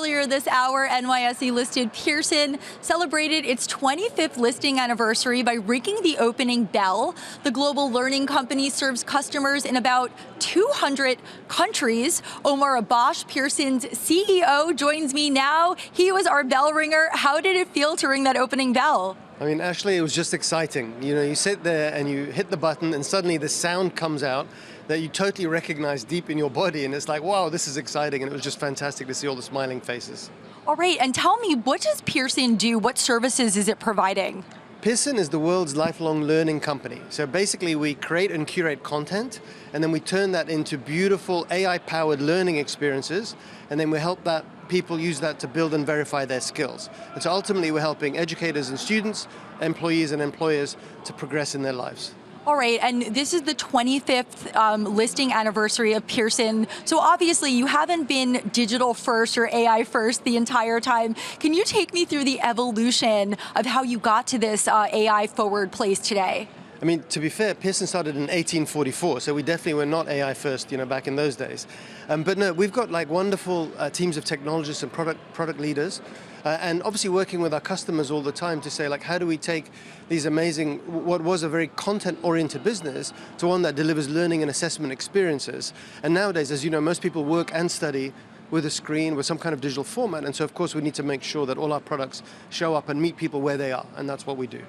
Earlier this hour, NYSE listed Pearson celebrated its 25th listing anniversary by ringing the opening bell. The global learning company serves customers in about 200 countries. Omar Abash, Pearson's CEO, joins me now. He was our bell ringer. How did it feel to ring that opening bell? I mean, actually, it was just exciting. You know, you sit there and you hit the button and suddenly the sound comes out that you totally recognize deep in your body, and it's like, wow, this is exciting, and it was just fantastic to see all the smiling faces. All right, and tell me, what does Pearson do? What services is it providing? Pearson is the world's lifelong learning company. So basically we create and curate content, and then we turn that into beautiful AI-powered learning experiences, and then we help people use that to build and verify their skills. And so ultimately we're helping educators and students, employees and employers to progress in their lives. All right, and this is the 25th listing anniversary of Pearson. So obviously you haven't been digital first or AI first the entire time. Can you take me through the evolution of how you got to this AI forward place today? I mean, to be fair, Pearson started in 1844, so we definitely were not AI first, back in those days. But no, we've got like wonderful teams of technologists and product leaders, and obviously working with our customers all the time to say, like, how do we take these amazing, what was a very content-oriented business, to one that delivers learning and assessment experiences. And nowadays, as you know, most people work and study with a screen, with some kind of digital format, and so of course we need to make sure that all our products show up and meet people where they are, and that's what we do.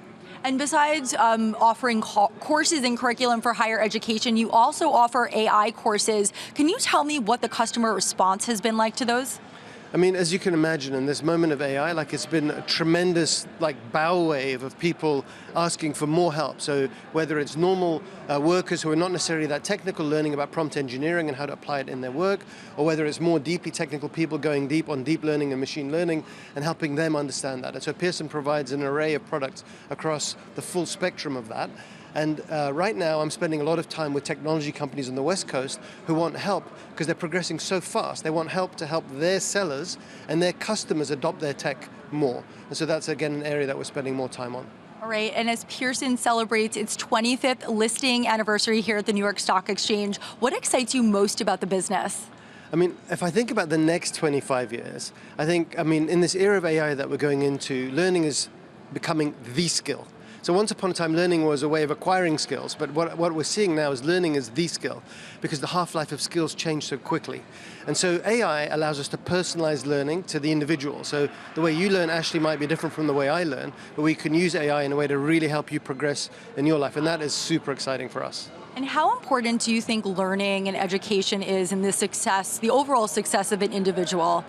And besides offering courses and curriculum for higher education, you also offer AI courses. Can you tell me what the customer response has been like to those? I mean, as you can imagine, in this moment of AI, it's been a tremendous bow wave of people asking for more help. So whether it's normal workers who are not necessarily that technical, learning about prompt engineering and how to apply it in their work, or whether it's more deeply technical people going deep on deep learning and machine learning and helping them understand that. And so Pearson provides an array of products across the full spectrum of that. And right now I'm spending a lot of time with technology companies on the West Coast who want help because they're progressing so fast. They want help to help their sellers and their customers adopt their tech more. And so that's, again, an area that we're spending more time on. All right, and as Pearson celebrates its 25th listing anniversary here at the New York Stock Exchange, what excites you most about the business? I mean, if I think about the next 25 years, in this era of AI that we're going into, learning is becoming the skill. So once upon a time, learning was a way of acquiring skills, but what we're seeing now is learning is the skill, because the half-life of skills change so quickly. And so AI allows us to personalize learning to the individual. So the way you learn, Ashley, might be different from the way I learn, but we can use AI in a way to really help you progress in your life, and that is super exciting for us. And how important do you think learning and education is in the success, the overall success of an individual?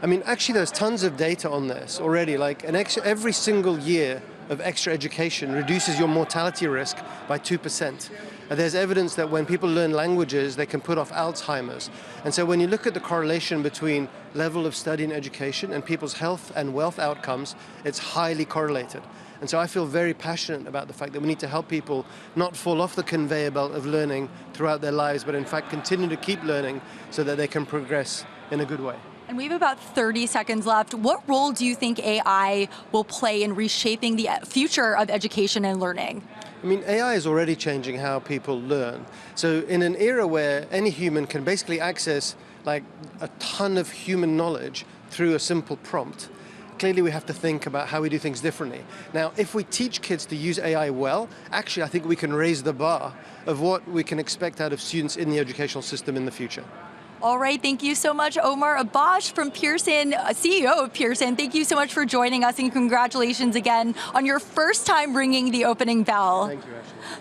I mean, actually, there's tons of data on this already. Every single year of extra education reduces your mortality risk by 2%. There's evidence that when people learn languages, they can put off Alzheimer's. And so when you look at the correlation between level of study and education and people's health and wealth outcomes, it's highly correlated. And so I feel very passionate about the fact that we need to help people not fall off the conveyor belt of learning throughout their lives, but in fact continue to keep learning so that they can progress in a good way. And we have about 30 seconds left. What role do you think AI will play in reshaping the future of education and learning? I mean, AI is already changing how people learn. So in an era where any human can basically access a ton of human knowledge through a simple prompt, clearly we have to think about how we do things differently. Now, if we teach kids to use AI well, actually I think we can raise the bar of what we can expect out of students in the educational system in the future. All right, thank you so much, Omar Abash from Pearson, CEO of Pearson. Thank you so much for joining us, and congratulations again on your first time ringing the opening bell. Thank you, Ashley.